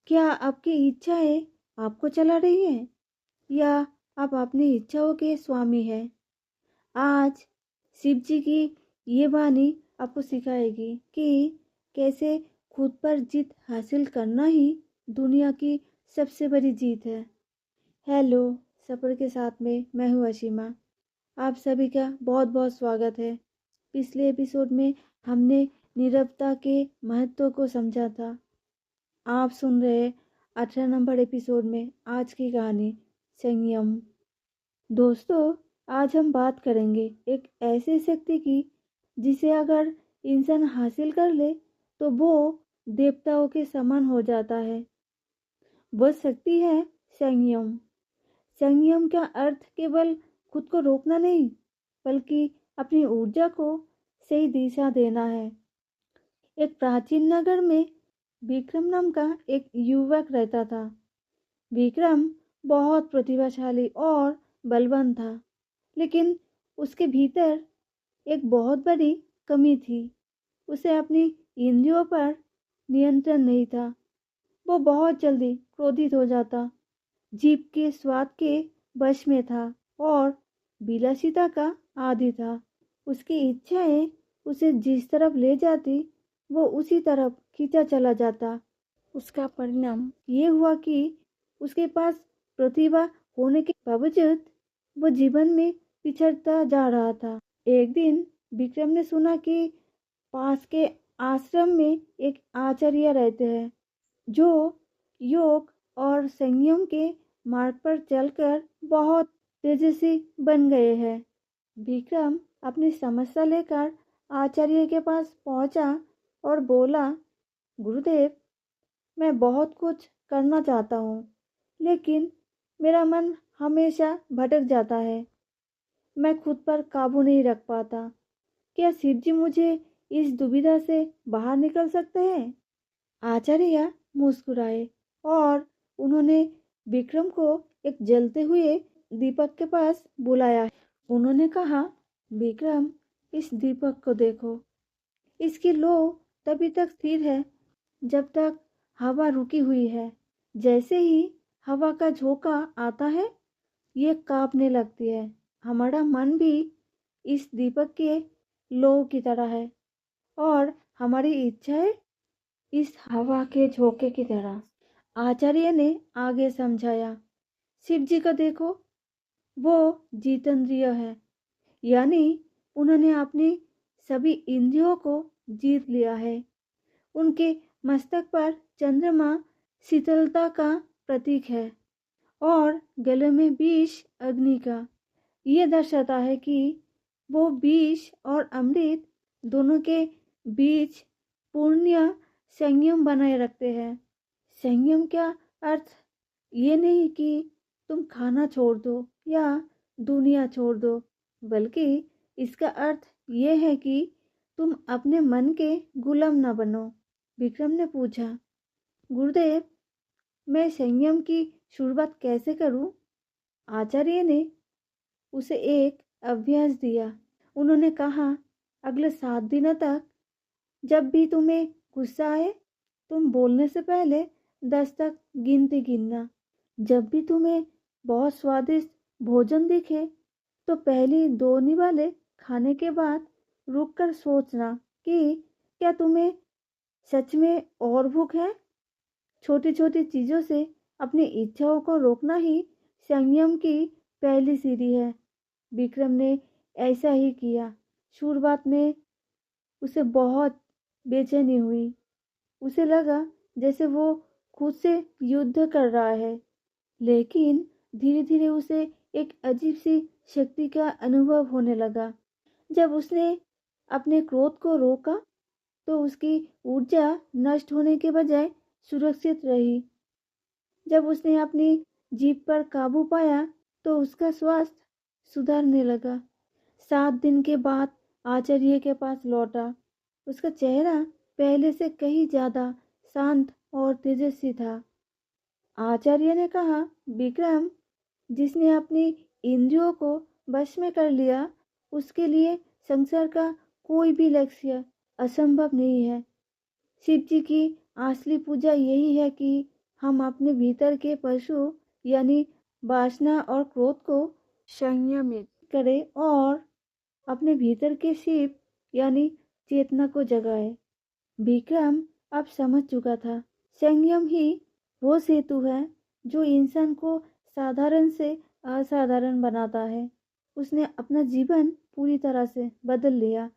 क्या आपकी इच्छाएं आपको चला रही हैं या आप अपनी इच्छाओं के स्वामी हैं? आज शिव जी की ये वाणी आपको सिखाएगी कि कैसे खुद पर जीत हासिल करना ही दुनिया की सबसे बड़ी जीत है। हेलो, सफ़र के साथ में मैं हूँ अशीमा। आप सभी का बहुत बहुत स्वागत है। पिछले एपिसोड में हमने नीरवता के महत्व को समझा था। आप सुन रहे 18 नंबर एपिसोड में आज की कहानी संयम। दोस्तों, आज हम बात करेंगे एक ऐसी शक्ति की जिसे अगर इंसान हासिल कर ले तो वो देवताओं के समान हो जाता है। वह शक्ति है संयम। संयम का अर्थ केवल खुद को रोकना नहीं, बल्कि अपनी ऊर्जा को सही दिशा देना है। एक प्राचीन नगर में विक्रम नाम का एक युवक रहता था। विक्रम बहुत प्रतिभाशाली और बलवान था, लेकिन उसके भीतर एक बहुत बड़ी कमी थी। उसे अपनी इंद्रियों पर नियंत्रण नहीं था। वो बहुत जल्दी क्रोधित हो जाता, जीभ के स्वाद के वश में था और विलासिता का आदी था। उसकी इच्छाएं उसे जिस तरफ ले जाती, वो उसी तरफ खींचा चला जाता। उसका परिणाम ये हुआ कि उसके पास प्रतिभा होने के बावजूद वो जीवन में पिछड़ता जा रहा था। एक दिन विक्रम ने सुना कि पास के आश्रम में एक आचार्य रहते हैं जो योग और संयम के मार्ग पर चलकर बहुत तेजस्वी बन गए हैं। विक्रम अपनी समस्या लेकर आचार्य के पास पहुंचा और बोला, गुरुदेव, मैं बहुत कुछ करना चाहता हूँ, लेकिन मेरा मन हमेशा भटक जाता है। मैं खुद पर काबू नहीं रख पाता। क्या शिव जी मुझे इस दुविधा से बाहर निकल सकते हैं? आचार्य मुस्कुराए और उन्होंने विक्रम को एक जलते हुए दीपक के पास बुलाया। उन्होंने कहा, विक्रम, इस दीपक को देखो। इसकी लो तभी तक स्थिर है जब तक हवा रुकी हुई है। जैसे ही हवा का झोंका आता है, ये कांपने लगती है। हमारा मन भी इस दीपक के लो की तरह है और हमारी इच्छाएं इस हवा के झोंके की तरह। आचार्य ने आगे समझाया, शिव जी को देखो, वो जितेंद्रिय है, यानी उन्होंने अपनी सभी इंद्रियों को जीत लिया है। उनके मस्तक पर चंद्रमा शीतलता का प्रतीक है और गले में विष अग्नि का। ये दर्शाता है कि वो विष और अमृत दोनों के बीच पूर्ण संयम बनाए रखते हैं। संयम का अर्थ ये नहीं कि तुम खाना छोड़ दो या दुनिया छोड़ दो, बल्कि इसका अर्थ ये है कि तुम अपने मन के गुलाम न बनो। विक्रम ने पूछा, गुरुदेव, मैं संयम की शुरुआत कैसे करूं? आचार्य ने उसे एक अभ्यास दिया। उन्होंने कहा, अगले 7 दिनों तक जब भी तुम्हें गुस्सा आए, तुम बोलने से पहले 10 तक गिनती गिनना। जब भी तुम्हें बहुत स्वादिष्ट भोजन दिखे, तो पहली 2 निवाले खाने के बाद रुककर सोचना कि क्या तुम्हें सच में और भूख है। छोटी छोटी चीज़ों से अपनी इच्छाओं को रोकना ही संयम की पहली सीढ़ी है। विक्रम ने ऐसा ही किया। शुरुआत में उसे बहुत बेचैनी हुई। उसे लगा जैसे वो खुद से युद्ध कर रहा है, लेकिन धीरे धीरे उसे एक अजीब सी शक्ति का अनुभव होने लगा। जब उसने अपने क्रोध को रोका तो उसकी ऊर्जा नष्ट होने के बजाय सुरक्षित रही। जब उसने अपनी जीभ पर काबू पाया तो उसका स्वास्थ्य सुधरने लगा। 7 दिन के बाद आचार्य के पास लौटा। उसका चेहरा पहले से कहीं ज्यादा शांत और तेजस्वी था। आचार्य ने कहा, विक्रम, जिसने अपनी इंद्रियों को वश में कर लिया, उसके लिए संसार का कोई भी लक्ष्य असंभव नहीं है। शिव जी की असली पूजा यही है कि हम अपने भीतर के पशु यानी वासना और क्रोध को संयमित करें और अपने भीतर के शिव यानी चेतना को जगाए। विक्रम अब समझ चुका था, संयम ही वो सेतु है जो इंसान को साधारण से असाधारण बनाता है। उसने अपना जीवन पूरी तरह से बदल लिया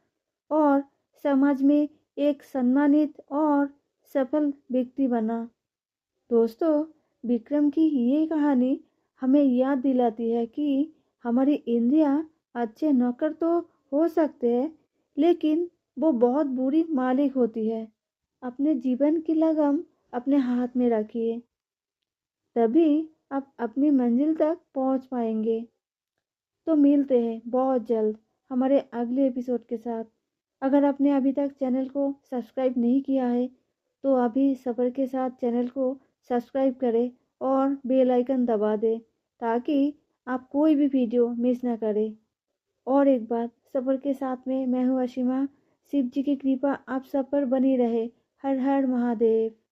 और समाज में एक सम्मानित और सफल व्यक्ति बना। दोस्तों, विक्रम की ये कहानी हमें याद दिलाती है कि हमारी इंद्रियां अच्छे नौकर तो हो सकते हैं, लेकिन वो बहुत बुरी मालिक होती है। अपने जीवन की लगन अपने हाथ में रखिए, तभी आप अपनी मंजिल तक पहुंच पाएंगे। तो मिलते हैं बहुत जल्द हमारे अगले एपिसोड के साथ। अगर आपने अभी तक चैनल को सब्सक्राइब नहीं किया है तो अभी सफ़र के साथ चैनल को सब्सक्राइब करें और बेल आइकन दबा दें ताकि आप कोई भी वीडियो मिस ना करें। और एक बात, सफ़र के साथ में मैं हूँ अशीमा। शिव जी की कृपा आप सब पर बनी रहे। हर हर महादेव।